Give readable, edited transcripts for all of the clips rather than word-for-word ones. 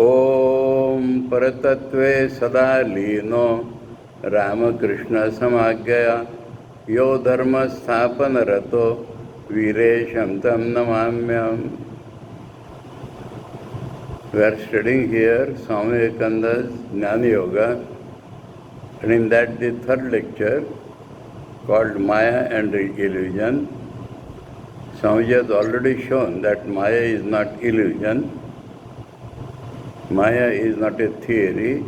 ओम परतत्वे सदा लीनो रामकृष्ण समाज्ञया यो धर्म स्थापन रतो वीरेशं तं नमाम्यहम्. We are studying here Swami Vivekananda's Jnana Yoga, and in that the third lecture called Maya and Illusion. Swamiji has already shown that Maya is not illusion. Maya is not a theory.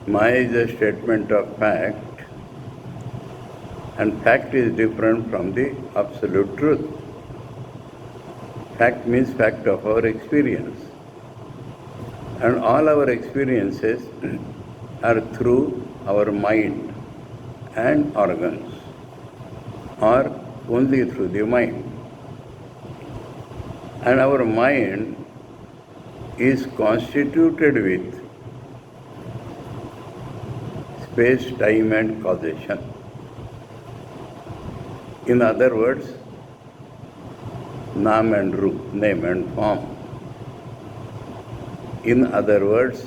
Maya is a statement of fact, and fact is different from the absolute truth. Fact means fact of our experience. And all our experiences are through our mind and organs, or only through the mind. And our mind is constituted with space, time and causation. In other words, Nam and Roop, name and form. In other words,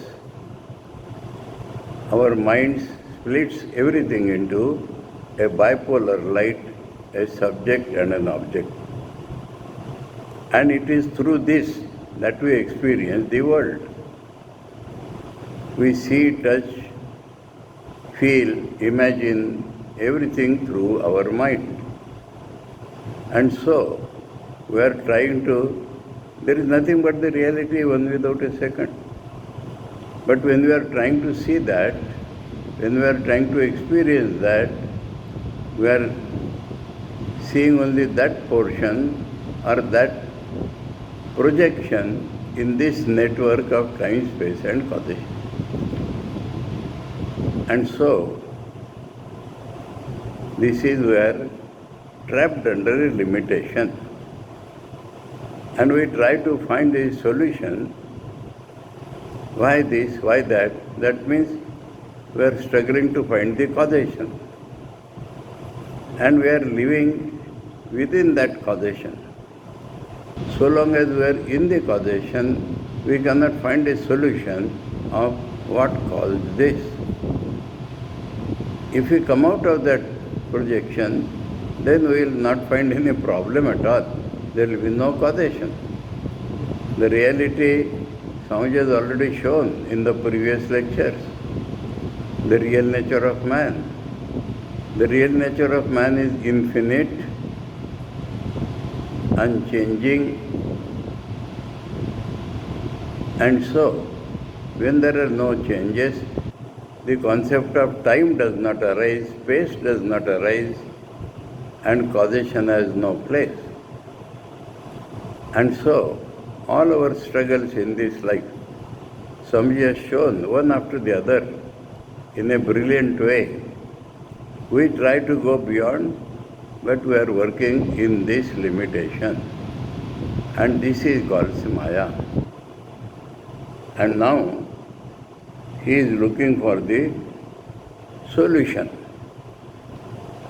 our mind splits everything into a bipolar light, a subject and an object. And it is through this that we experience the world. We see, touch, feel, imagine everything through our mind. And so, we are trying to, there is nothing but the reality one without a second. But when we are trying to see that, when we are trying to experience that, we are seeing only that portion or that projection in this network of time, space and causation. And so, this is where trapped under a limitation. And we try to find a solution. Why this, why that? That means we are struggling to find the causation. And we are living within that causation. So long as we are in the causation, we cannot find a solution of what caused this. If we come out of that projection, then we will not find any problem at all. There will be no causation. The reality, Swamiji has already shown in the previous lectures, the real nature of man. The real nature of man is infinite, unchanging, and so when there are no changes, the concept of time does not arise, space does not arise, and causation has no place. And so, all our struggles in this life, Swamiji has shown one after the other in a brilliant way. We try to go beyond, but we are working in this limitation. And this is called Maya. And now, he is looking for the solution.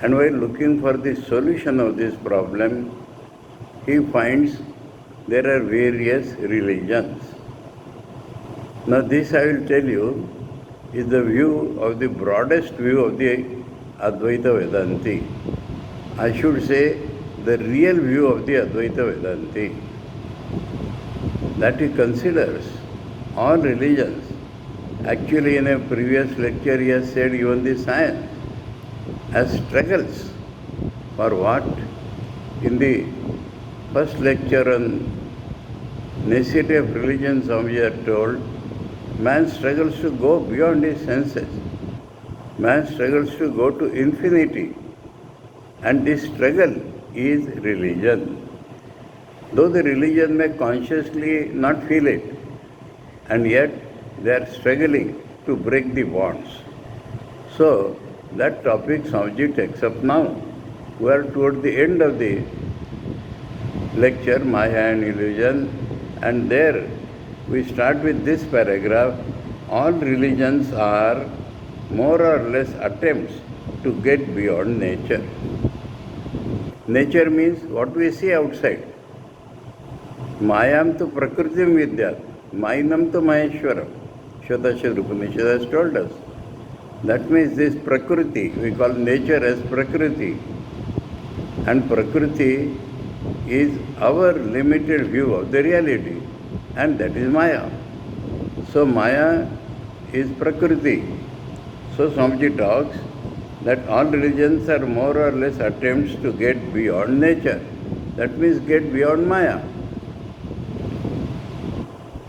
And while looking for the solution of this problem, he finds there are various religions. Now this I will tell you is the view of the broadest view of the Advaita Vedanti. I should say the real view of the Advaita Vedanti. That he considers all religions. Actually in a previous lecture he has said even the science as struggles. For what? In the first lecture on necessity of religion, Swamiji had told, man struggles to go beyond his senses. Man struggles to go to infinity. And this struggle is religion. Though the religion may consciously not feel it, and yet they are struggling to break the bonds. So, that topic Swamiji takes up now. We are toward the end of the lecture, Maya and Illusion, and there we start with this paragraph. All religions are more or less attempts to get beyond nature. Nature means what we see outside. Mayam tu prakritim vidyat. Mainam to Maheshwaram. Shvatashra Upanishad has told us. That means this Prakriti, we call nature as Prakriti. And Prakriti is our limited view of the reality. And that is Maya. So Maya is Prakriti. So Swamiji talks that all religions are more or less attempts to get beyond nature. That means get beyond Maya.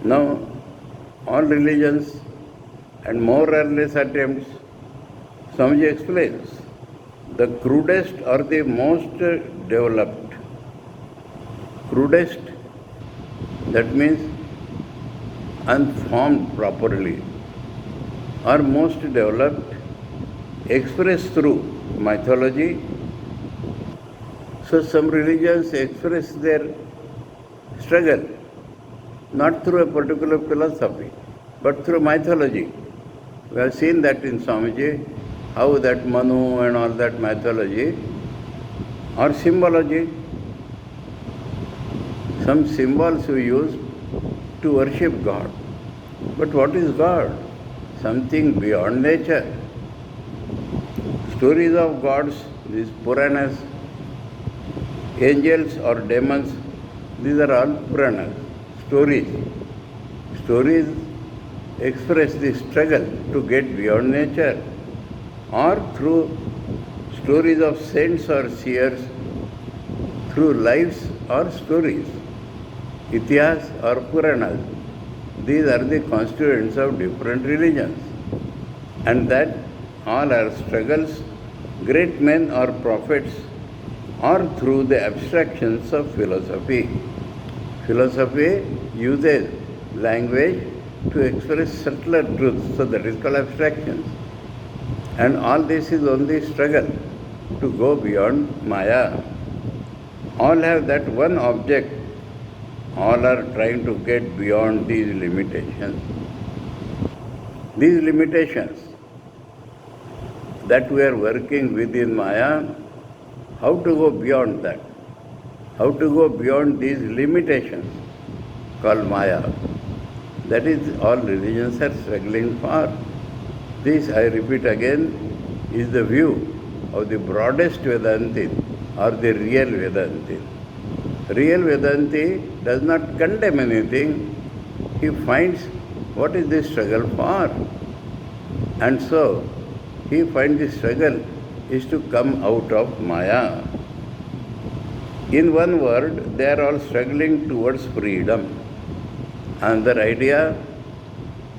Now, all religions and more or less attempts, Swamiji explains, the crudest or the most developed, crudest, that means unformed properly, or most developed, expressed through mythology. So some religions express their struggle not through a particular philosophy, but through mythology. We have seen that in Swamiji, how that Manu and all that mythology or symbology. Some symbols we use to worship God. But what is God? Something beyond nature. Stories of gods, these Puranas, angels or demons, these are all Puranas, stories. Stories express the struggle to get beyond nature, or through stories of saints or seers, through lives or stories, Itihas or Puranas. These are the constituents of different religions. And that all are struggles, great men or prophets, or through the abstractions of philosophy. Philosophy uses language to express subtler truths, so that is called abstractions. And all this is only struggle to go beyond Maya. All have that one object. All are trying to get beyond these limitations. These limitations that we are working within Maya, how to go beyond that? How to go beyond these limitations called Maya? That is all religions are struggling for. This, I repeat again, is the view of the broadest Vedantin or the real Vedantin. Real Vedanti does not condemn anything. He finds what is the struggle for. And so, he finds the struggle is to come out of Maya. In one word, they are all struggling towards freedom. Another idea,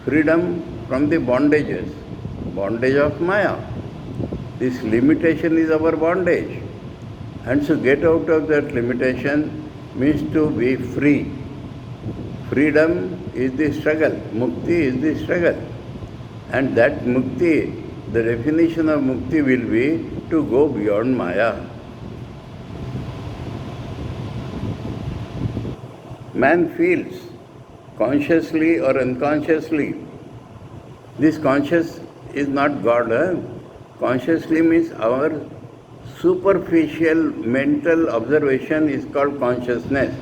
freedom from the bondages, bondage of Maya. This limitation is our bondage. And so get out of that limitation means to be free. Freedom is the struggle. Mukti is the struggle. And that mukti, the definition of mukti will be to go beyond Maya. Man feels, consciously or unconsciously. This conscious is not God. Consciously means our superficial mental observation is called consciousness.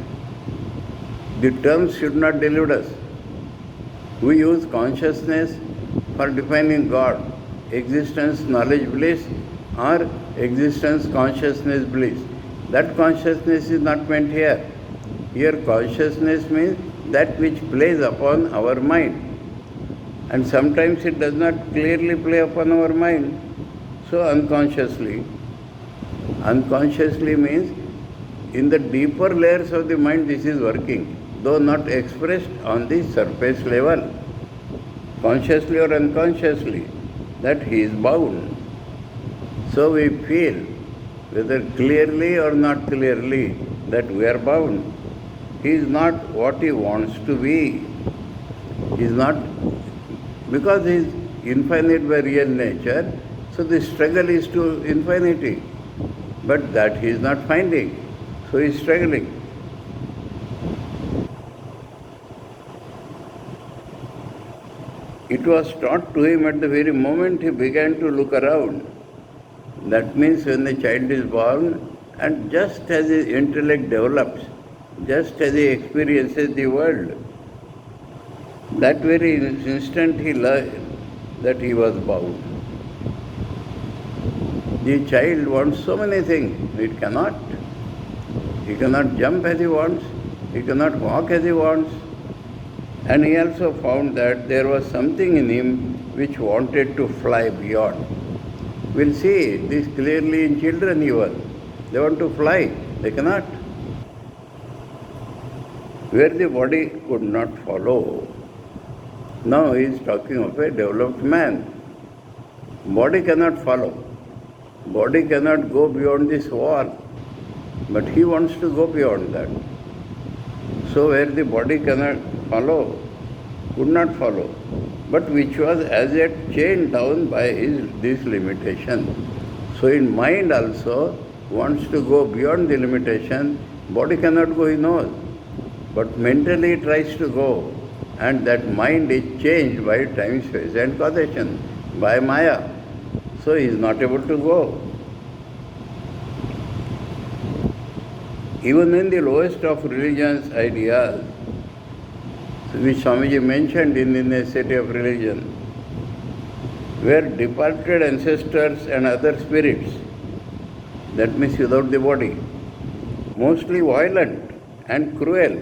The terms should not delude us. We use consciousness for defining God, existence, knowledge, bliss, or existence, consciousness, bliss. That consciousness is not meant here. Here consciousness means that which plays upon our mind. And sometimes it does not clearly play upon our mind. So unconsciously. Unconsciously means in the deeper layers of the mind this is working, though not expressed on the surface level. Consciously or unconsciously, that he is bound. So we feel, whether clearly or not clearly, that we are bound. He is not what he wants to be. He is not, because he is infinite by real nature, so the struggle is to infinity. But that he is not finding, so he is struggling. It was taught to him at the very moment he began to look around. That means when the child is born, and just as his intellect develops, just as he experiences the world, That very instant he learned that he was bound. The child wants so many things, it cannot. He cannot jump as he wants, he cannot walk as he wants. And he also found that there was something in him which wanted to fly beyond. We'll see this clearly in children even. They want to fly, they cannot. Where the body could not follow. Now he is talking of a developed man. Body cannot follow. Body cannot go beyond this wall. But he wants to go beyond that. So where the body cannot follow, could not follow, but which was as yet chained down by this limitation. So in mind also wants to go beyond the limitation, body cannot go, he knows. But mentally tries to go, and that mind is changed by time, space and causation, by Maya. So he is not able to go. Even in the lowest of religion's ideas, which Swamiji mentioned in the necessity of religion, where departed ancestors and other spirits, that means without the body, mostly violent and cruel,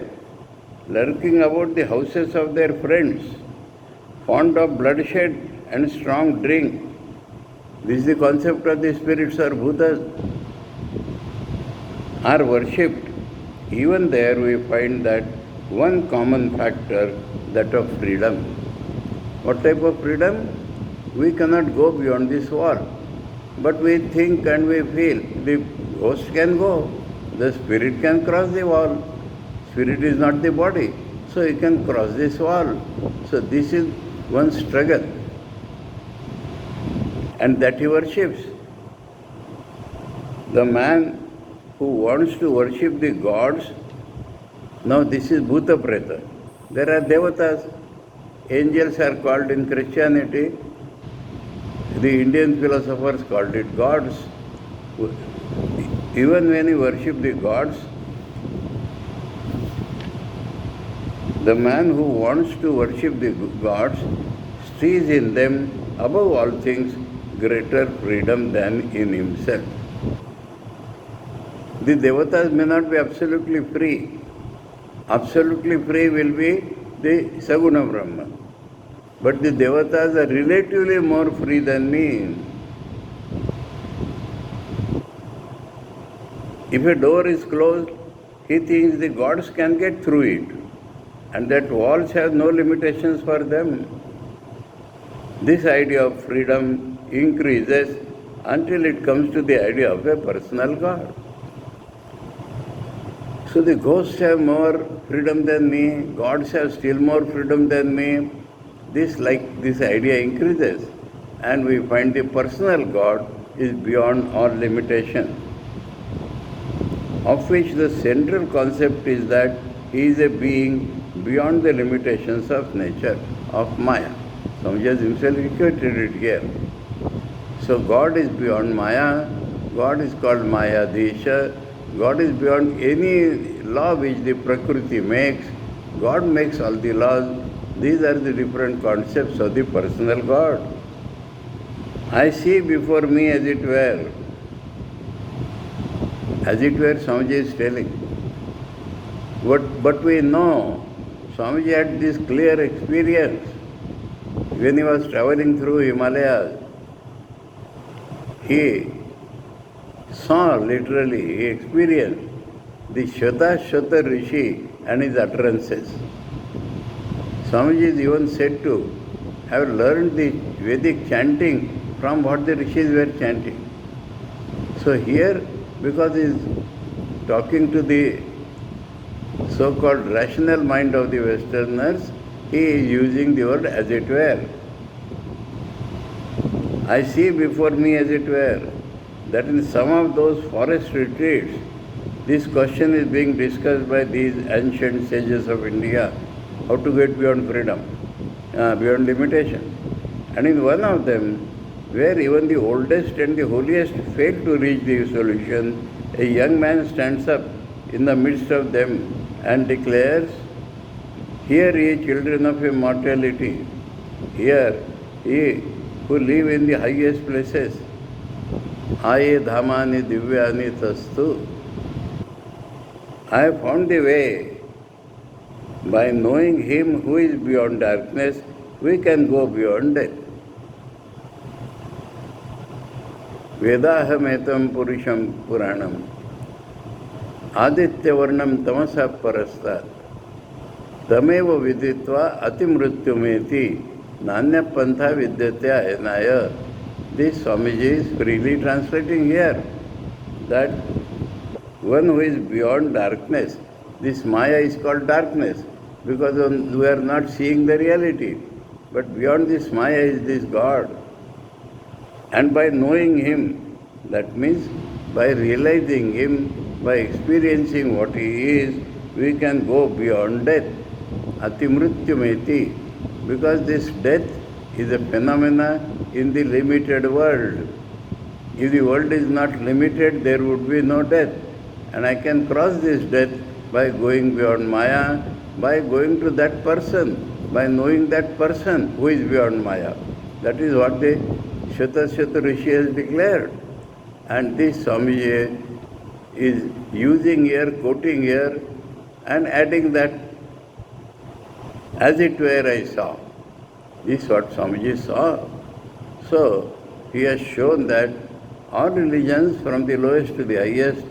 lurking about the houses of their friends, fond of bloodshed and strong drink. This is the concept of the spirits or bhutas, are worshipped. Even there we find that one common factor, that of freedom. What type of freedom? We cannot go beyond this wall. But we think and we feel the ghost can go, the spirit can cross the wall. Spirit is not the body, so he can cross this wall. So this is one struggle. And that he worships. The man who wants to worship the gods, now this is Bhuta Preta. There are devatas. Angels are called in Christianity. The Indian philosophers called it gods. Even when you worship the gods, the man who wants to worship the gods sees in them, above all things, greater freedom than in himself. The devatas may not be absolutely free. Absolutely free will be the Saguna Brahma. But the devatas are relatively more free than me. If a door is closed, he thinks the gods can get through it, and that walls have no limitations for them. This idea of freedom increases until it comes to the idea of a personal God. So the ghosts have more freedom than me, gods have still more freedom than me. This idea increases, and we find the personal God is beyond all limitation, of which the central concept is that he is a being beyond the limitations of nature, of Maya. Swamiji has himself equated it here. So God is beyond Maya, God is called Maya Desha, God is beyond any law which the Prakriti makes, God makes all the laws. These are the different concepts of the personal God. I see before me as it were, Swamiji is telling. But we know, Swamiji had this clear experience when he was traveling through Himalayas. He saw literally, he experienced the Shata Rishi and his utterances. Swamiji is even said to have learned the Vedic chanting from what the rishis were chanting. So here, because he is talking to the so-called rational mind of the Westerners, he is using the word as it were. I see before me as it were that in some of those forest retreats, this question is being discussed by these ancient sages of India, how to get beyond freedom, beyond limitation. And in one of them, where even the oldest and the holiest fail to reach the solution, a young man stands up in the midst of them and declares, Here ye children of immortality. Here ye who live in the highest places. Aye dhamani divyani tastu. I have found the way. By knowing Him who is beyond darkness, we can go beyond death. Vedaham etam purusham puranam. Aditya varnam tamasa parastat. Tameva viditva atimrutyumeti. Nanya pantha vidyatya enaya. This Swamiji is freely translating here that one who is beyond darkness, this Maya is called darkness because we are not seeing the reality. But beyond this Maya is this God. And by knowing Him, that means by realizing Him, by experiencing what He is, we can go beyond death. Atimrutyumeti. Because this death is a phenomena in the limited world. If the world is not limited, there would be no death. And I can cross this death by going beyond Maya, by going to that person, by knowing that person who is beyond Maya. That is what the Shataswata Rishi has declared. And this Swamiji is using here, quoting here, and adding that, as it were I saw. This is what Swamiji saw. So, he has shown that all religions from the lowest to the highest,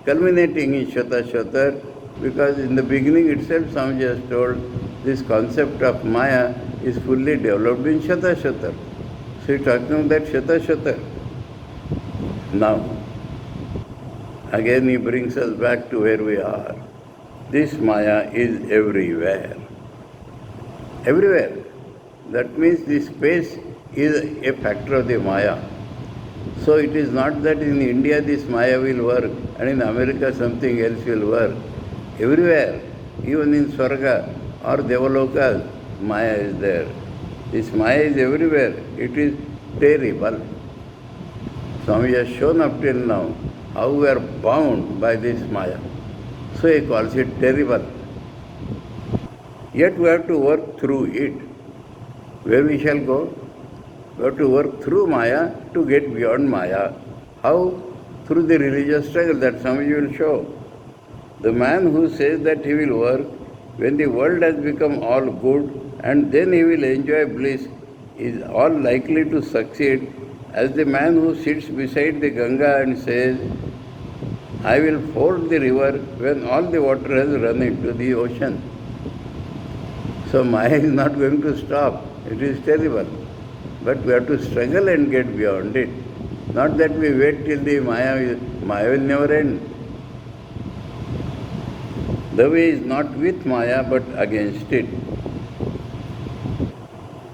culminating in Shataswata, because in the beginning itself Swamiji has told this concept of Maya is fully developed in Shataswata. So he is talking about that Shataswata. Now, again he brings us back to where we are. This Maya is everywhere. Everywhere. That means this space is a factor of the Maya. So it is not that in India this Maya will work and in America something else will work. Everywhere, even in Swarga or Devaloka, Maya is there. This Maya is everywhere. It is terrible. Swami has shown up till now how we are bound by this Maya. So he calls it terrible. Yet we have to work through it. Where we shall go? We have to work through Maya to get beyond Maya. How? Through the religious struggle that Swamiji will show. The man who says that he will work when the world has become all good and then he will enjoy bliss is all likely to succeed as the man who sits beside the Ganga and says, I will ford the river when all the water has run into the ocean. So Maya is not going to stop. It is terrible. But we have to struggle and get beyond it. Not that we wait till the Maya will never end. The way is not with Maya but against it.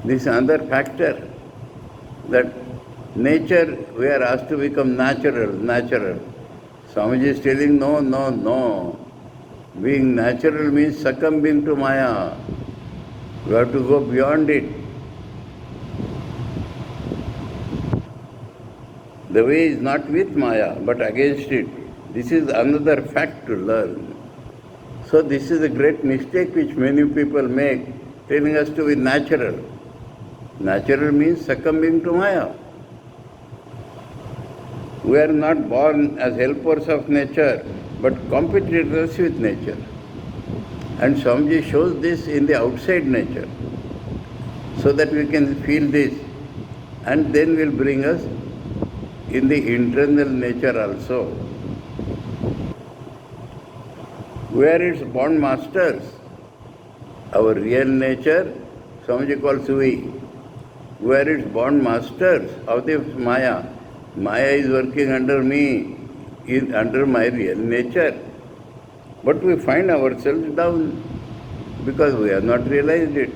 This is another factor that nature, we are asked to become natural. Swamiji is telling no. Being natural means succumbing to Maya. We have to go beyond it. The way is not with Maya but against it. This is another fact to learn. So this is a great mistake which many people make, telling us to be natural. Natural means succumbing to Maya. We are not born as helpers of nature, but competitors with nature. And Swamiji shows this in the outside nature, so that we can feel this, and then will bring us in the internal nature also. We are its born masters. Our real nature, Swamiji calls we. We are its born masters of the Maya. Maya is working under me, is under my real nature. But we find ourselves down because we have not realized it.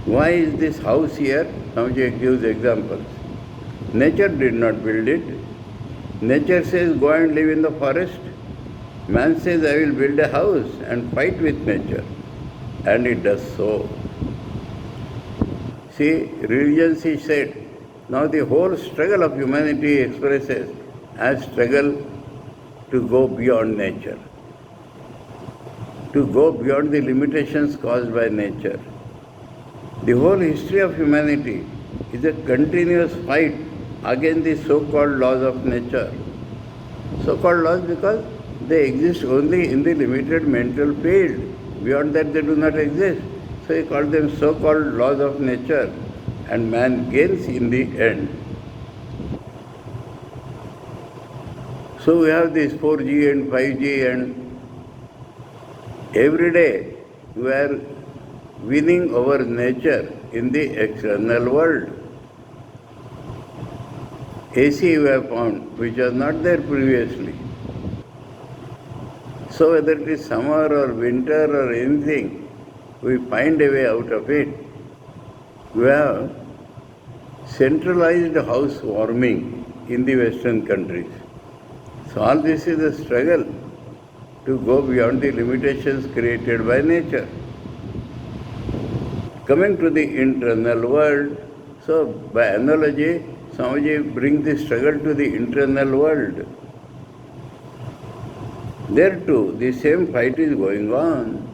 Why is this house here? Swamiji gives examples. Nature did not build it. Nature says, go and live in the forest. Man says, I will build a house and fight with nature. And it does so. See, religion, she said, now the whole struggle of humanity expresses as struggle to go beyond nature. to go beyond the limitations caused by nature. The whole history of humanity is a continuous fight against the so-called laws of nature. So-called laws because they exist only in the limited mental field. Beyond that they do not exist. So he called them so-called laws of nature, and man gains in the end. So we have this 4G and 5G, and every day we are winning over nature in the external world. AC we have found, which was not there previously. So whether it is summer or winter or anything, we find a way out of it. We have centralized house warming in the Western countries. So all this is a struggle to go beyond the limitations created by nature. Coming to the internal world, so by analogy, Swamiji brings the struggle to the internal world. There too, the same fight is going on.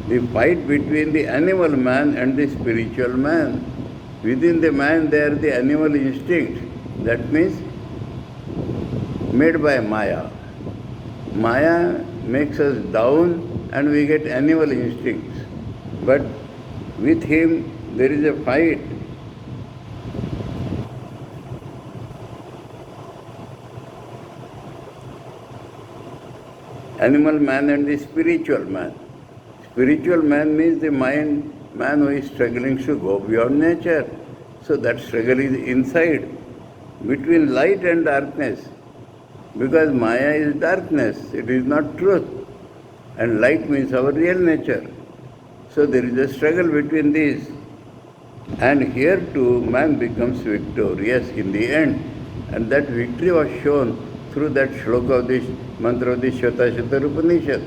The fight between the animal man and the spiritual man. Within the man there are the animal instincts. That means made by Maya. Maya makes us down and we get animal instincts. But with him there is a fight. Animal man and the spiritual man. Spiritual man means the man who is struggling to go beyond nature. So that struggle is inside, between light and darkness. Because Maya is darkness, it is not truth. And light means our real nature. So there is a struggle between these. And here too, man becomes victorious in the end. And that victory was shown through that shloka of this mantra of the Shvetasvatar Upanishad.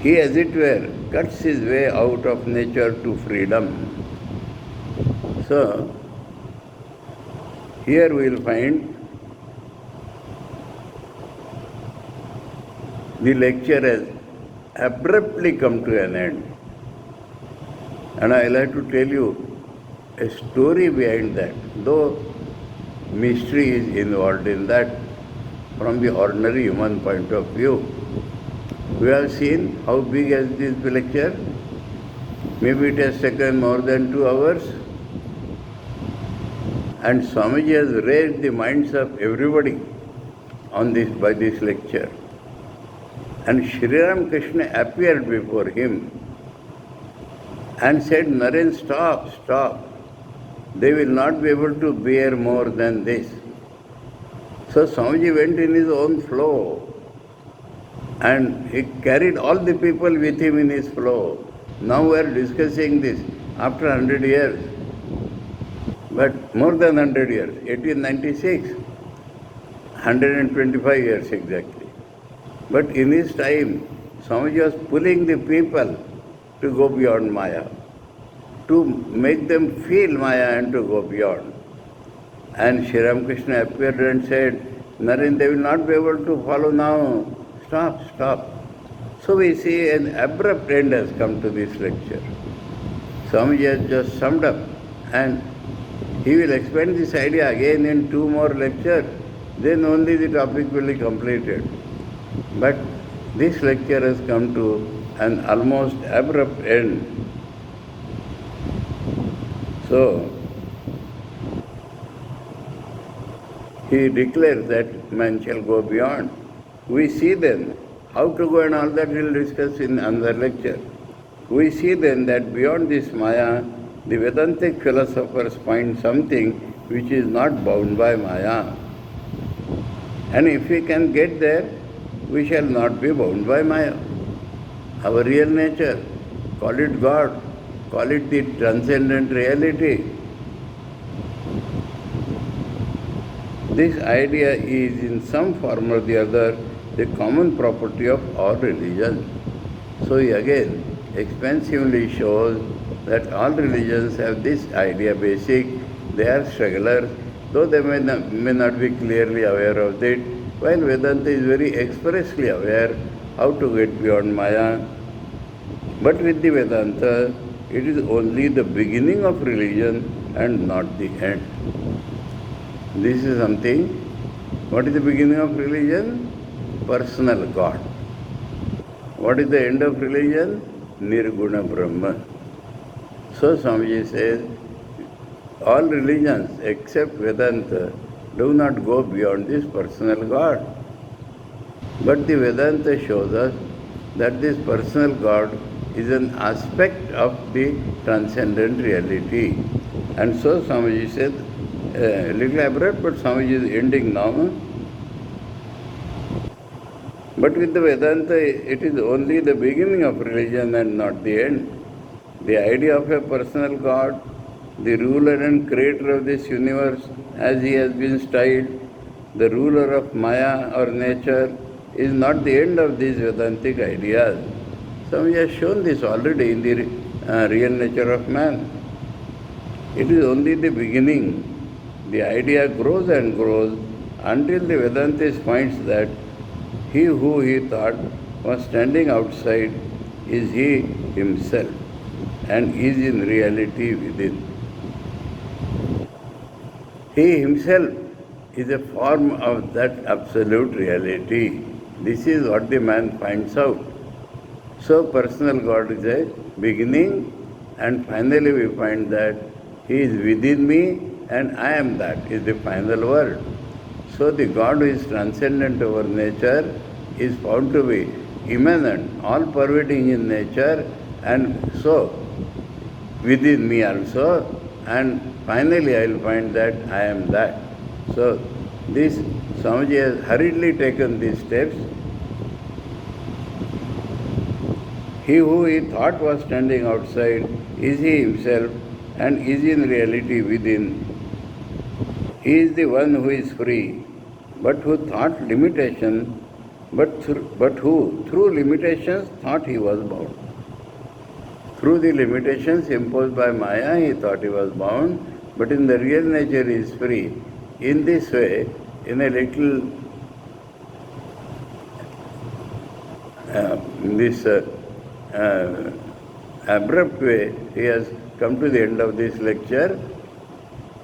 He, as it were, cuts his way out of nature to freedom. So, here we will find the lecture has abruptly come to an end. And I will have to tell you a story behind that, though mystery is involved in that from the ordinary human point of view. We have seen how big is this lecture. Maybe it has taken more than 2 hours. And Swamiji has raised the minds of everybody on this by this lecture. And Sri Ram Krishna appeared before him and said, Naren, stop, stop. They will not be able to bear more than this. So Swamiji went in his own flow and he carried all the people with him in his flow. Now we are discussing this after 100 years. But more than 100 years, 1896, 125 years exactly. But in his time, Swamiji was pulling the people to go beyond Maya, to make them feel Maya and to go beyond. And Sri Ramakrishna appeared and said, Naren, they will not be able to follow now. Stop, stop. So we see an abrupt end has come to this lecture. Swamiji has just summed up, and he will expand this idea again in 2 more lectures. Then only the topic will be completed. But this lecture has come to an almost abrupt end. So, he declares that man shall go beyond. We see then how to go and all that we will discuss in another lecture. We see then that beyond this Maya, the Vedantic philosophers find something which is not bound by Maya. And if we can get there, we shall not be bound by Maya. Our real nature, call it God, call it the transcendent reality. This idea is in some form or the other the common property of all religions. So he again expansively shows that all religions have this idea basic. They are strugglers, though they may not be clearly aware of it. while Vedanta is very expressly aware how to get beyond Maya. But with the Vedanta, it is only the beginning of religion and not the end. This is something. What is the beginning of religion? Personal God. What is the end of religion? Nirguna Brahman. So Swamiji says, all religions except Vedanta do not go beyond this personal God. But the Vedanta shows us that this personal God is an aspect of the transcendent reality. And so Swamiji said, a little abrupt, but Swamiji is ending now. But with the Vedanta, it is only the beginning of religion and not the end. The idea of a personal God, the ruler and creator of this universe, as he has been styled, the ruler of Maya or nature, is not the end of these Vedantic ideas. So we have shown this already in the real nature of man. It is only the beginning. The idea grows and grows until the Vedantist finds that he who he thought was standing outside is he himself and is in reality within. He himself is a form of that absolute reality. This is what the man finds out. So personal God is a beginning, and finally we find that he is within me and I am that, is the final word. So the God who is transcendent over nature is found to be immanent, all-pervading in nature, and so within me also, and finally I will find that I am that. So this Swamiji has hurriedly taken these steps. He who he thought was standing outside is he himself and is in reality within. He is the one who is free, but who thought limitation, but who through limitations thought he was bound. Through the limitations imposed by Maya, he thought he was bound, but in the real nature he is free. In this way, in a little abrupt way, he has come to the end of this lecture,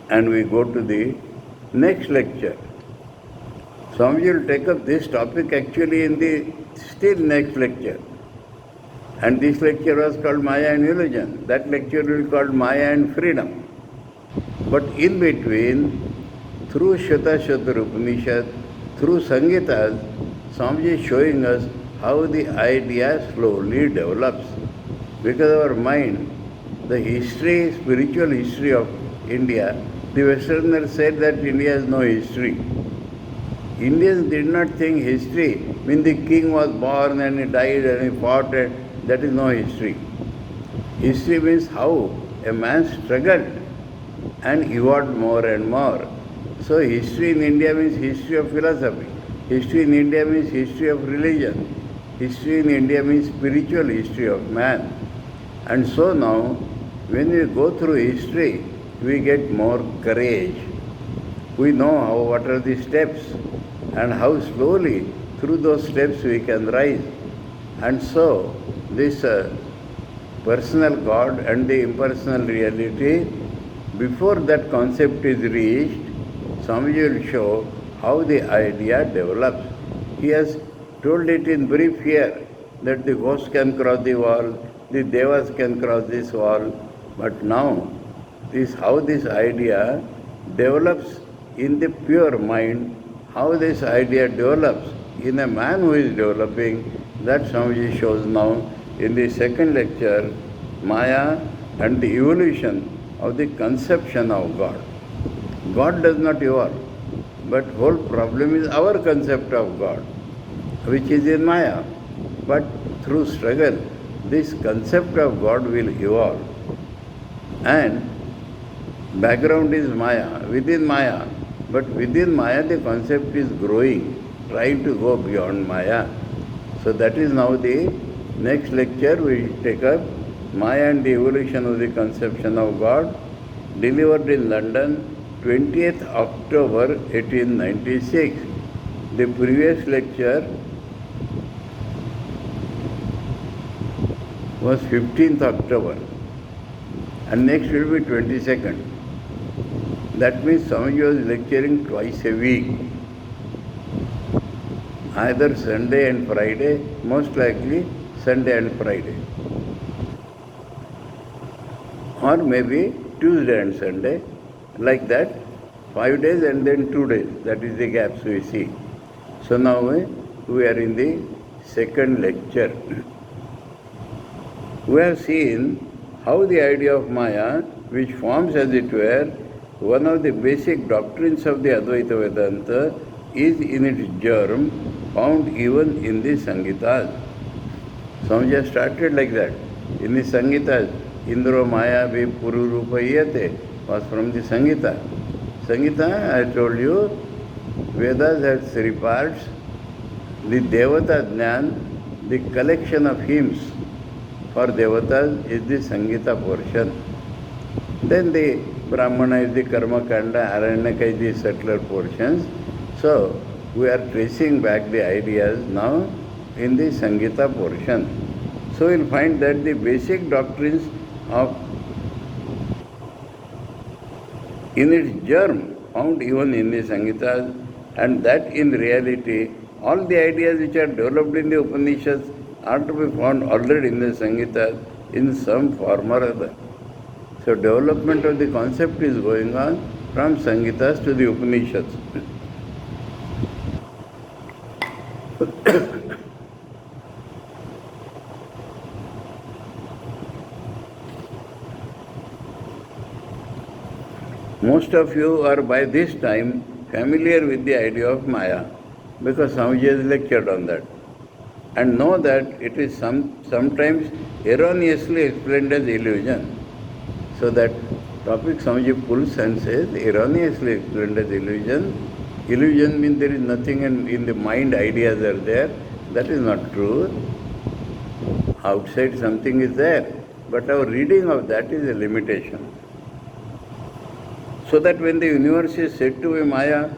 and we go to the next lecture. Swamiji will take up this topic actually in the still next lecture. And this lecture was called Maya and Illusion. That lecture will be called Maya and Freedom. But in between, through Shvetashvatara Upanishad, through Sangitas, Swamiji is showing us how the idea slowly develops. Because our mind, the history, spiritual history of India, the Westerners said that India has no history. Indians did not think history when the king was born and he died and he fought, and that is no history. History means how a man struggled and evolved more and more. So history in India means history of philosophy. History in India means history of religion. History in India means spiritual history of man. And so now, when we go through history, we get more courage. We know what are the steps and how slowly through those steps we can rise. And so, this personal God and the impersonal reality, before that concept is reached, Swamiji will show how the idea develops. He has told it in brief here, that the ghost can cross the wall, the devas can cross this wall, but now, is how this idea develops in the pure mind, how this idea develops in a man who is developing, that Swamiji shows now in the second lecture, Maya and the evolution of the conception of God. God does not evolve, but whole problem is our concept of God, which is in Maya. But through struggle, this concept of God will evolve. And background is Maya, within Maya. But within Maya, the concept is growing, trying to go beyond Maya. So that is now the next lecture. We take up Maya and the evolution of the conception of God, delivered in London, 20th October 1896. The previous lecture was 15th October and next will be 22nd. That means Swamiji was lecturing twice a week, either Sunday and Friday, most likely Sunday and Friday, or maybe Tuesday and Sunday, like that, 5 days and then 2 days, that is the gaps we see. So now we are in the second lecture. We have seen how the idea of Maya, which forms as it were one of the basic doctrines of the Advaita Vedanta, is in its germ found even in the Samhitas. Swamiji started like that. In the Samhitas, Indro Maya vi Pururupayate was from the Samhita. Samhita, I told you, Vedas has 3 parts. The Devata Jnana, the collection of hymns for Devatas, is the Samhita portion. Then the Brahmana is the Karma Kanda, Aranyaka is the subtler portions. So we are tracing back the ideas now in the Samhita portion. So we'll find that the basic doctrines of in its germ found even in the Samhitas, and that in reality all the ideas which are developed in the Upanishads are to be found already in the Samhitas in some form or other. So development of the concept is going on from Samhitas to the Upanishads. Most of you are by this time familiar with the idea of Maya, because Swamiji has lectured on that, and know that it is sometimes erroneously explained as illusion. So that topic Swamiji pulls and says erroneously explained as illusion. Illusion means there is nothing in the mind, ideas are there. That is not true. Outside something is there, but our reading of that is a limitation. So that when the universe is said to be Maya,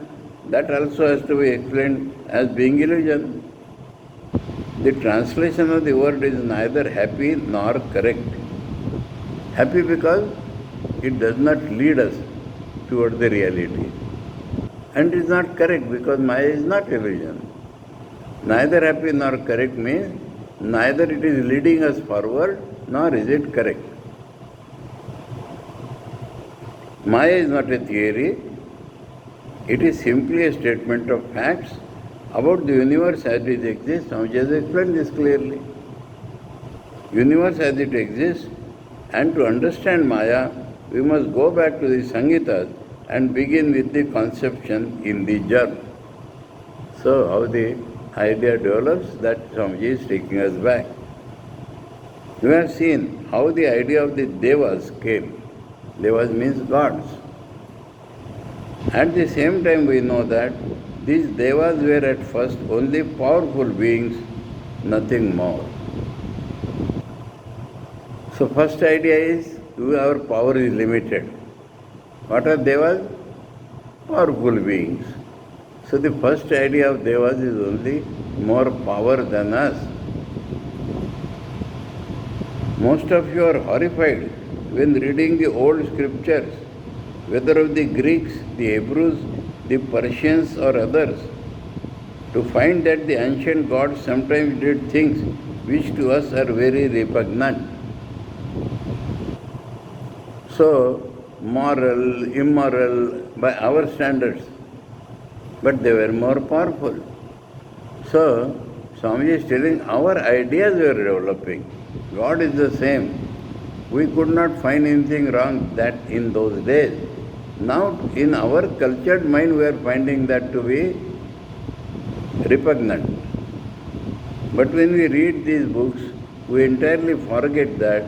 that also has to be explained as being illusion. The translation of the word is neither happy nor correct. Happy because it does not lead us toward the reality. And it is not correct because Maya is not illusion. Neither happy nor correct means neither it is leading us forward nor is it correct. Maya is not a theory, it is simply a statement of facts about the universe as it exists. Swamiji has explained this clearly. Universe as it exists, and to understand Maya, we must go back to the Samhitas and begin with the conception in the germ. So how the idea develops, that Swamiji is taking us back. We have seen how the idea of the Devas came. Devas means gods. At the same time we know that these Devas were at first only powerful beings, nothing more. So first idea is our power is limited. What are Devas? Powerful beings. So the first idea of Devas is only more power than us. Most of you are horrified when reading the old scriptures, whether of the Greeks, the Hebrews, the Persians or others, to find that the ancient gods sometimes did things which to us are very repugnant. So, moral, immoral by our standards, but they were more powerful. So, Swamiji is telling our ideas were developing. God is the same. We could not find anything wrong that in those days. Now, in our cultured mind, we are finding that to be repugnant. But when we read these books, we entirely forget that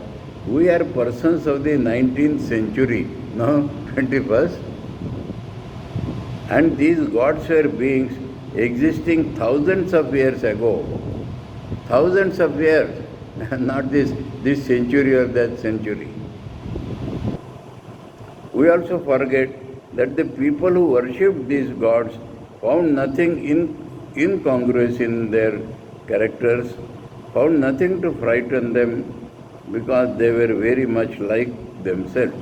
we are persons of the 19th century, no 21st. And these gods were beings existing thousands of years ago. Thousands of years, not this century or that century. We also forget that the people who worshipped these gods found nothing in incongruous in their characters, found nothing to frighten them because they were very much like themselves.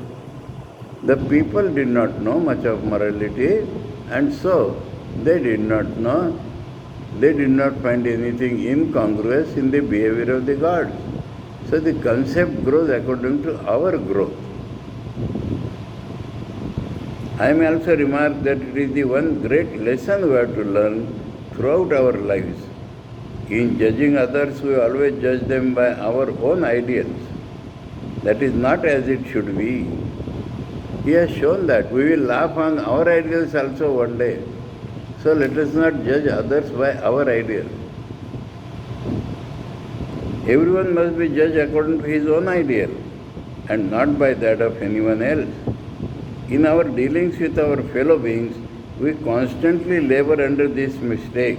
The people did not know much of morality, and so they did not find anything incongruous in the behavior of the gods. So the concept grows according to our growth. I may also remark that it is the one great lesson we have to learn throughout our lives. In judging others, we always judge them by our own ideals. That is not as it should be. He has shown that we will laugh on our ideals also one day. So let us not judge others by our ideals. Everyone must be judged according to his own ideal and not by that of anyone else. In our dealings with our fellow beings, we constantly labor under this mistake.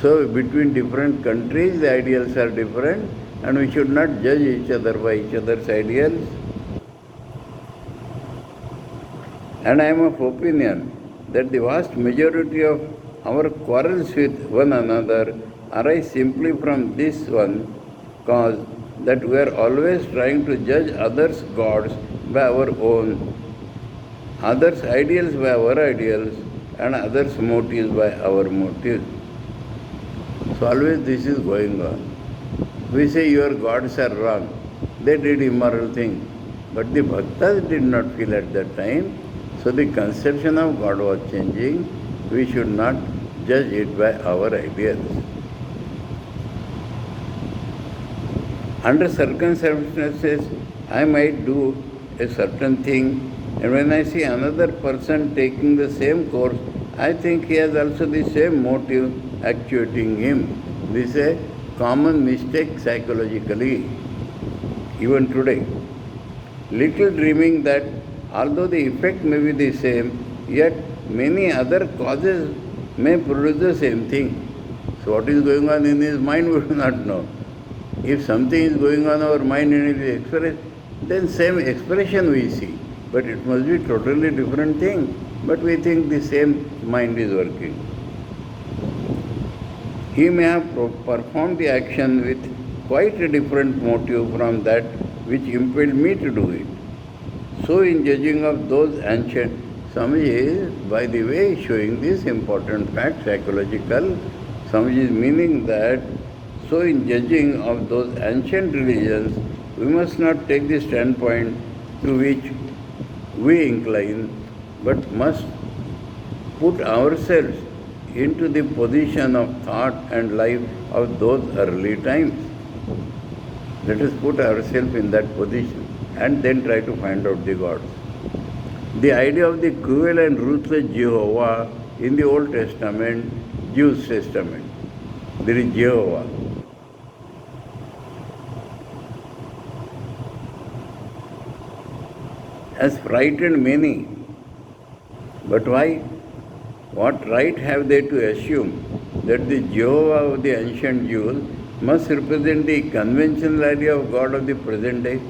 So between different countries, the ideals are different, and we should not judge each other by each other's ideals. And I am of opinion that the vast majority of our quarrels with one another arise simply from this one cause, that we are always trying to judge others' gods by our own, others' ideals by our ideals, and others' motives by our motives. So always this is going on. We say your gods are wrong, they did immoral things, but the bhaktas did not feel at that time. So the conception of God was changing. We should not judge it by our ideals. Under circumstances, I might do a certain thing, and when I see another person taking the same course, I think he has also the same motive actuating him. This is a common mistake psychologically, even today. Little dreaming that although the effect may be the same, yet many other causes may produce the same thing. So what is going on in his mind we do not know. If something is going on in our mind and it is expressed, then same expression we see. But it must be totally different thing. But we think the same mind is working. He may have performed the action with quite a different motive from that which impelled me to do it. So in judging of those ancient, Swamiji is, by the way, showing this important fact, psychological. Swamiji is meaning that, so in judging of those ancient religions, we must not take the standpoint to which we incline, but must put ourselves into the position of thought and life of those early times. Let us put ourselves in that position and then try to find out the gods. The idea of the cruel and ruthless Jehovah in the Old Testament, Jews' Testament, there is Jehovah. Has frightened many. But why? What right have they to assume that the Jehovah of the ancient Jews must represent the conventional idea of God of the present day?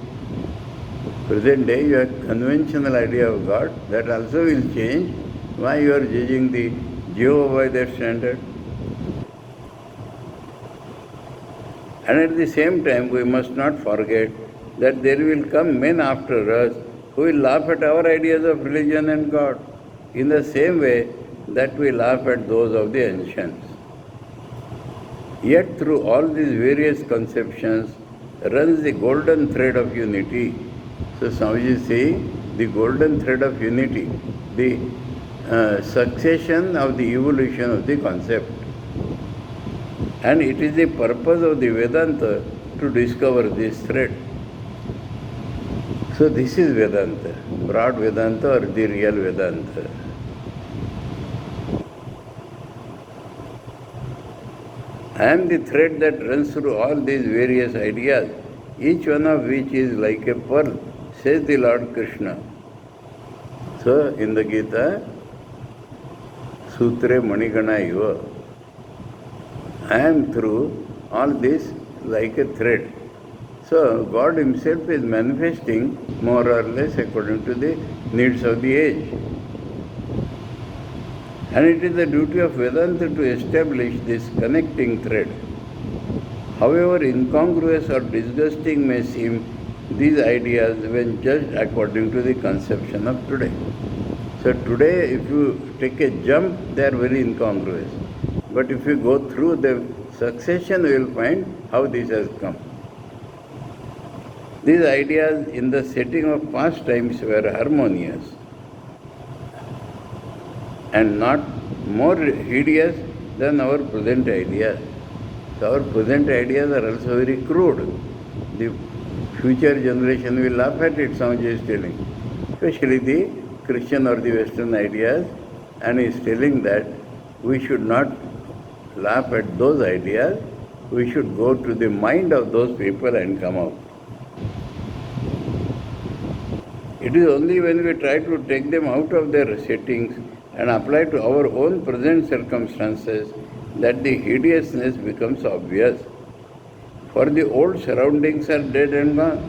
Present day you have conventional idea of God, that also will change. Why you are judging the Jehovah by that standard? And at the same time we must not forget that there will come men after us who will laugh at our ideas of religion and God in the same way that we laugh at those of the ancients. Yet through all these various conceptions runs the golden thread of unity. So Swamiji is saying the golden thread of unity, the succession of the evolution of the concept. And it is the purpose of the Vedanta to discover this thread. So this is Vedanta, broad Vedanta or the real Vedanta. I am the thread that runs through all these various ideas, each one of which is like a pearl, says the Lord Krishna. So in the Gita, Sutre Manigana Iva, I am through all this like a thread. So God Himself is manifesting more or less according to the needs of the age. And it is the duty of Vedanta to establish this connecting thread. However incongruous or disgusting may seem these ideas when judged according to the conception of today. So today, if you take a jump, they are very incongruous. But if you go through the succession, you will find how this has come. These ideas in the setting of past times were harmonious and not more hideous than our present ideas. So our present ideas are also very crude. The future generation will laugh at it, Swamiji is telling. Especially the Christian or the Western ideas, and he is telling that we should not laugh at those ideas, we should go to the mind of those people and come out. It is only when we try to take them out of their settings and apply to our own present circumstances that the hideousness becomes obvious. For the old surroundings are dead and gone.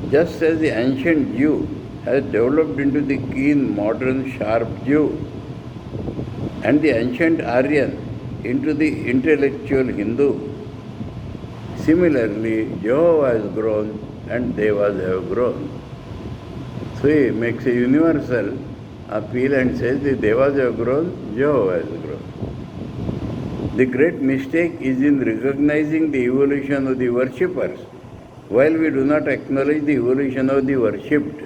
Just as the ancient Jew has developed into the keen, modern, sharp Jew, and the ancient Aryan into the intellectual Hindu. Similarly, Jehovah has grown and Devas have grown. So he makes a universal appeal and says the Devas have grown, Jehovah has grown. The great mistake is in recognizing the evolution of the worshippers, while we do not acknowledge the evolution of the worshipped.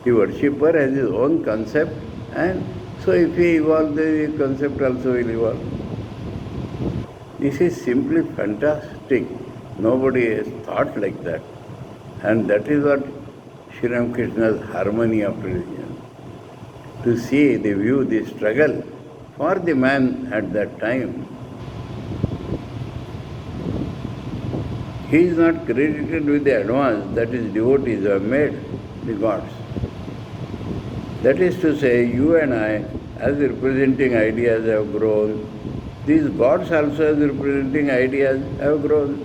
The worshipper has his own concept, and so if he evolves, the concept also will evolve. This is simply fantastic. Nobody has thought like that. And that is what Sri Ramakrishna's harmony of religion. To see, the view, the struggle for the man at that time. He is not credited with the advance that his devotees have made, the gods. That is to say, you and I, as representing ideas, have grown. These gods also, as representing ideas, have grown.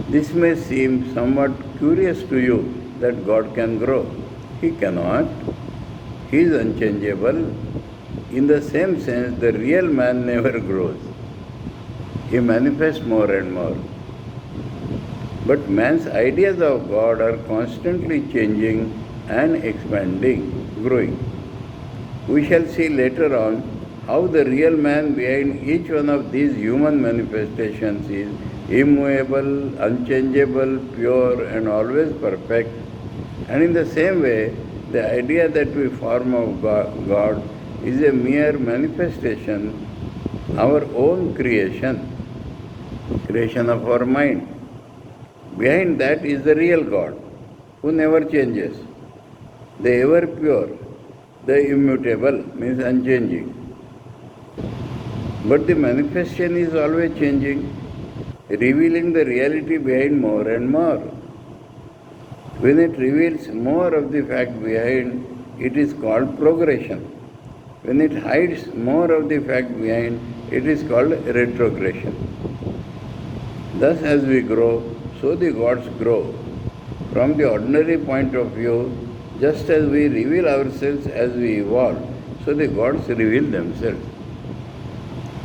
This may seem somewhat curious to you that God can grow. He cannot. He is unchangeable. In the same sense, the real man never grows. He manifests more and more. But man's ideas of God are constantly changing and expanding, growing. We shall see later on how the real man behind each one of these human manifestations is immovable, unchangeable, pure, and always perfect. And in the same way, the idea that we form of God is a mere manifestation, our own creation of our mind. Behind that is the real God, who never changes, the ever pure, the immutable, means unchanging. But the manifestation is always changing, revealing the reality behind more and more. When it reveals more of the fact behind, it is called progression. When it hides more of the fact behind, it is called retrogression. Thus, as we grow, so the gods grow. From the ordinary point of view, just as we reveal ourselves as we evolve, so the gods reveal themselves.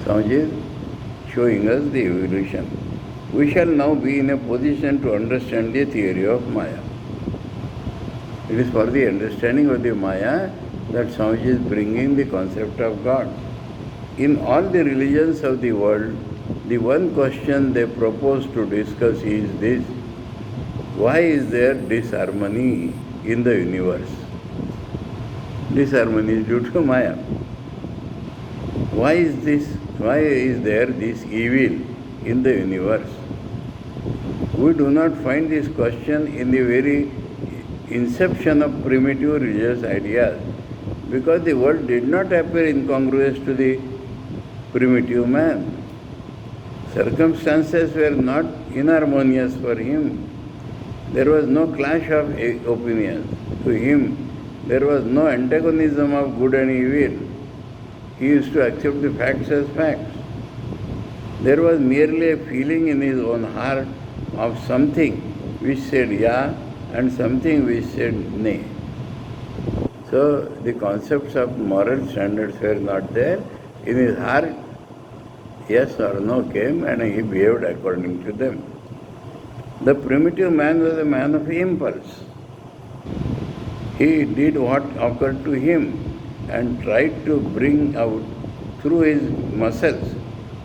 Swamiji is showing us the evolution. We shall now be in a position to understand the theory of Maya. It is for the understanding of the Maya that Swamiji is bringing the concept of God. In all the religions of the world, the one question they propose to discuss is this: why is there disharmony in the universe? Disharmony is due to Maya. Why is there this evil in the universe? We do not find this question in the very inception of primitive religious ideas, because the world did not appear incongruous to the primitive man. Circumstances were not inharmonious for him. There was no clash of opinions. To him, there was no antagonism of good and evil. He used to accept the facts as facts. There was merely a feeling in his own heart of something which said yeah and something which said nay. So So the concepts of moral standards were not there. In his heart, yes or no came and he behaved according to them. The primitive man was a man of impulse. He did what occurred to him and tried to bring out through his muscles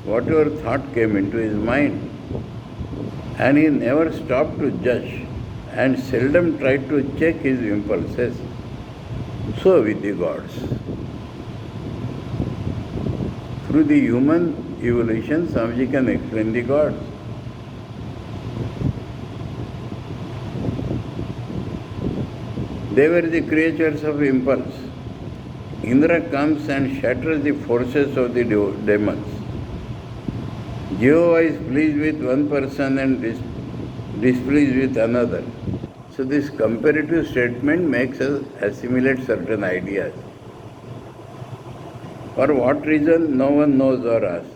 whatever thought came into his mind. And he never stopped to judge and seldom tried to check his impulses. So with the gods. Through the human evolution, Swamiji can explain the gods. They were the creatures of impulse. Indra comes and shatters the forces of the demons. Jehovah is pleased with one person and displeased with another. So this comparative statement makes us assimilate certain ideas. For what reason, no one knows or asks.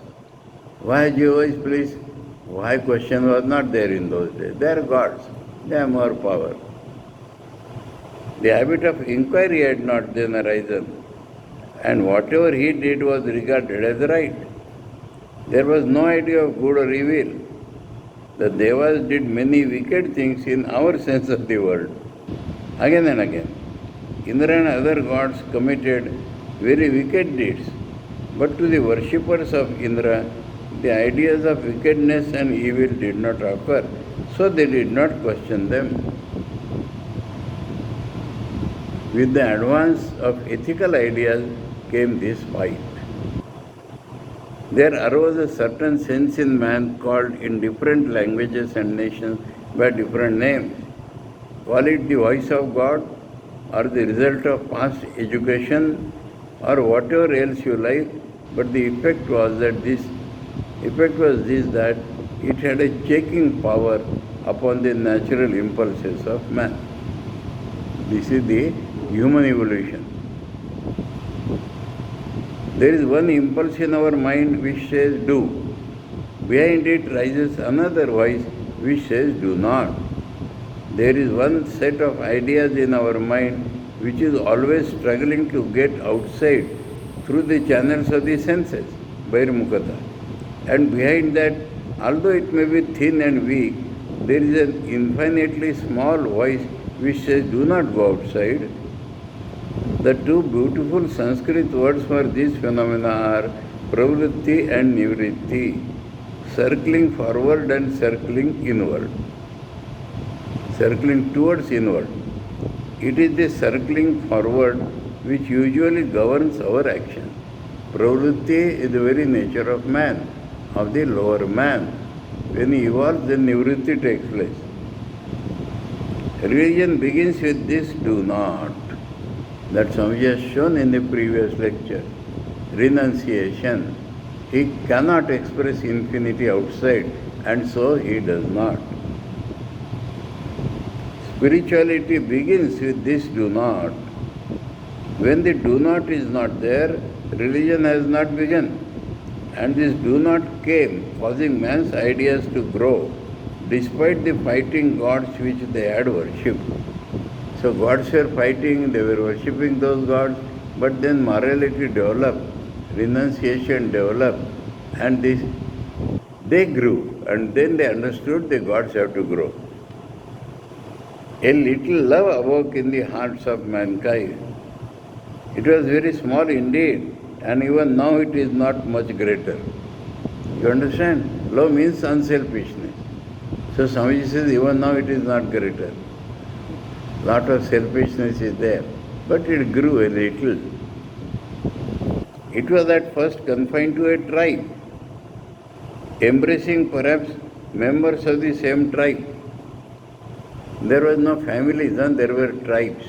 Why Jehovah is pleased? Why question was not there in those days. They are gods. They have more power. The habit of inquiry had not then arisen, and whatever he did was regarded as right. There was no idea of good or evil. The Devas did many wicked things in our sense of the word, again and again. Indra and other gods committed very wicked deeds, but to the worshippers of Indra, the ideas of wickedness and evil did not occur, so they did not question them. With the advance of ethical ideas came this fight. There arose a certain sense in man called in different languages and nations by different names. Call it the voice of God or the result of past education or whatever else you like, but the effect was that it had a checking power upon the natural impulses of man. This is the human evolution. There is one impulse in our mind which says do. Behind it rises another voice which says do not. There is one set of ideas in our mind which is always struggling to get outside through the channels of the senses, Bairmukata. And behind that, although it may be thin and weak, there is an infinitely small voice which says do not go outside. The two beautiful Sanskrit words for this phenomena are pravritti and nivritti, circling forward and circling inward, circling towards inward. It is the circling forward which usually governs our action. Pravritti is the very nature of man, of the lower man. When he evolves, then nivritti takes place. Religion begins with this do not. That Swamiji has shown in the previous lecture. Renunciation. He cannot express infinity outside, and so he does not. Spirituality begins with this do not. When the do not is not there, religion has not begun. And this do not came, causing man's ideas to grow, despite the fighting gods which they had worshipped. So gods were fighting, they were worshipping those gods, but then morality developed, renunciation developed, and they grew, and then they understood the gods have to grow. A little love awoke in the hearts of mankind. It was very small indeed, and even now it is not much greater. You understand? Love means unselfishness. So Swamiji says even now it is not greater. Lot of selfishness is there, but it grew a little. It was at first confined to a tribe, embracing perhaps members of the same tribe. There was no families, and there were tribes.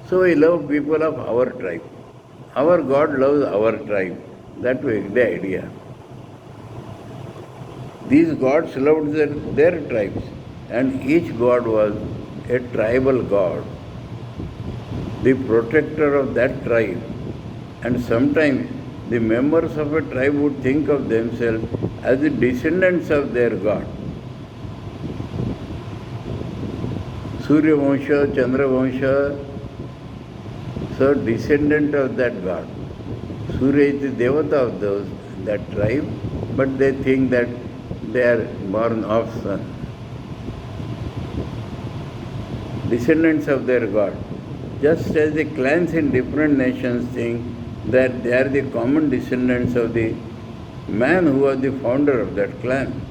So we love people of our tribe. Our God loves our tribe. That was the idea. These gods loved their tribes, and each god was a tribal god, the protector of that tribe. And sometimes the members of a tribe would think of themselves as the descendants of their god. Surya Vansha, Chandra Vansha, So descendant of that god. Surya is the devata of that tribe, but they think that they are born of sun. Descendants of their god. Just as the clans in different nations think that they are the common descendants of the man who was the founder of that clan.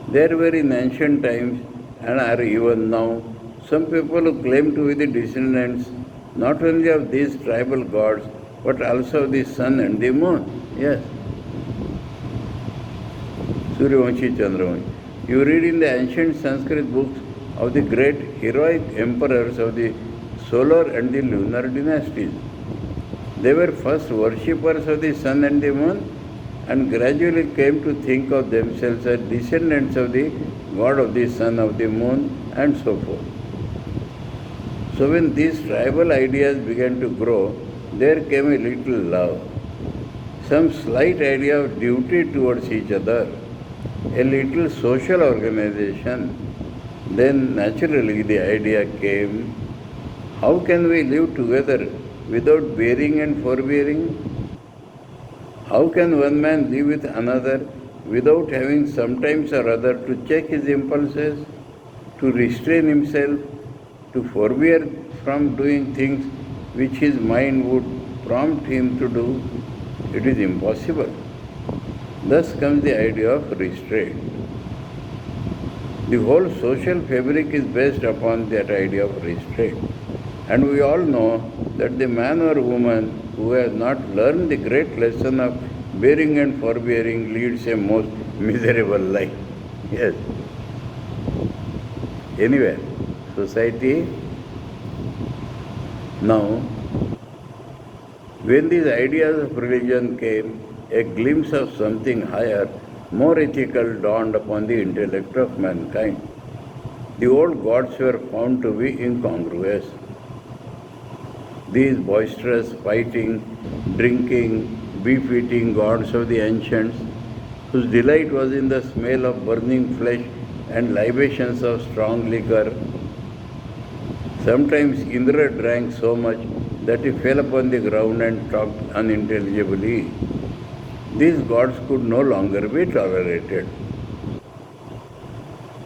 There were in ancient times and are even now some people who claim to be the descendants not only of these tribal gods but also of the sun and the moon. Yes. Suryavanshi Chandravanshi. You read in the ancient Sanskrit books of the great heroic emperors of the solar and the lunar dynasties. They were first worshippers of the sun and the moon and gradually came to think of themselves as descendants of the god of the sun, of the moon, and so forth. So when these tribal ideas began to grow, there came a little love, some slight idea of duty towards each other, a little social organization. Then naturally the idea came, how can we live together without bearing and forbearing? How can one man live with another without having sometimes or other to check his impulses, to restrain himself, to forbear from doing things which his mind would prompt him to do? It is impossible. Thus comes the idea of restraint. The whole social fabric is based upon that idea of restraint. And we all know that the man or woman who has not learned the great lesson of bearing and forbearing leads a most miserable life. Yes. Anyway, society now, when these ideas of religion came, a glimpse of something higher, more ethical dawned upon the intellect of mankind. The old gods were found to be incongruous. These boisterous, fighting, drinking, beef-eating gods of the ancients, whose delight was in the smell of burning flesh and libations of strong liquor. Sometimes Indra drank so much that he fell upon the ground and talked unintelligibly. These gods could no longer be tolerated.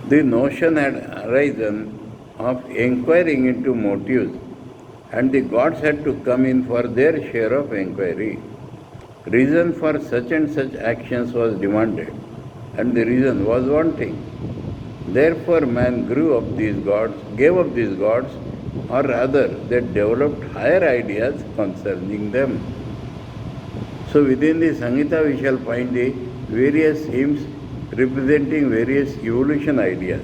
The notion had arisen of inquiring into motives, and the gods had to come in for their share of inquiry. Reason for such and such actions was demanded, and the reason was wanting. Therefore man gave up these gods, or rather they developed higher ideas concerning them. So within the Samhita we shall find the various hymns representing various evolution ideas.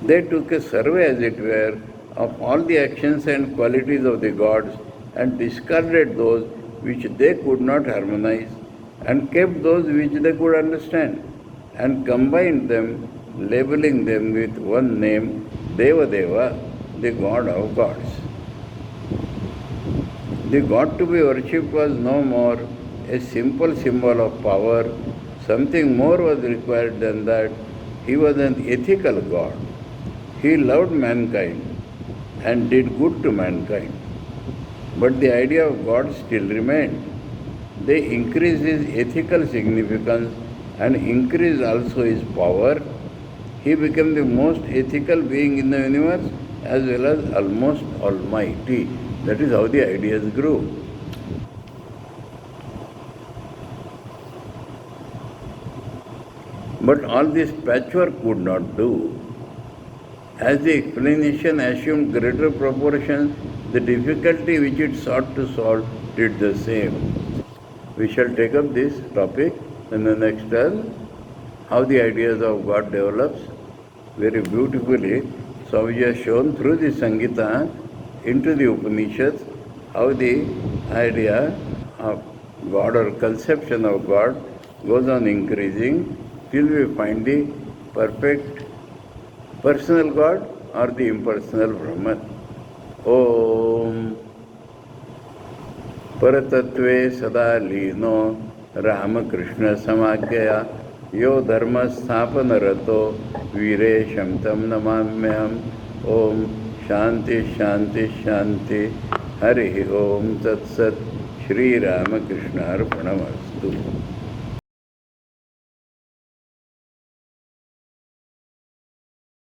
They took a survey, as it were, of all the actions and qualities of the gods and discarded those which they could not harmonize and kept those which they could understand and combined them, labeling them with one name, Devadeva, the god of gods. The god to be worshipped was no more a simple symbol of power. Something more was required than that. He was an ethical god. He loved mankind and did good to mankind. But the idea of God still remained. They increased his ethical significance and increased also his power. He became the most ethical being in the universe as well as almost almighty. That is how the ideas grew. But all this patchwork could not do. As the explanation assumed greater proportions, the difficulty which it sought to solve did the same. We shall take up this topic in the next term, how the ideas of God develops very beautifully. So we have shown through the Samhita into the Upanishads how the idea of God or conception of God goes on increasing till we find the perfect personal God or the impersonal Brahman. Om Paratatve Sada Lino Ramakrishna Samagya यो धर्मस्थापनरतो वीरेशं तं नमाम्यहम्। ओम शांति शांति शांति। हरि ओम तत्सत्। श्रीरामकृष्णार्पणमस्तु।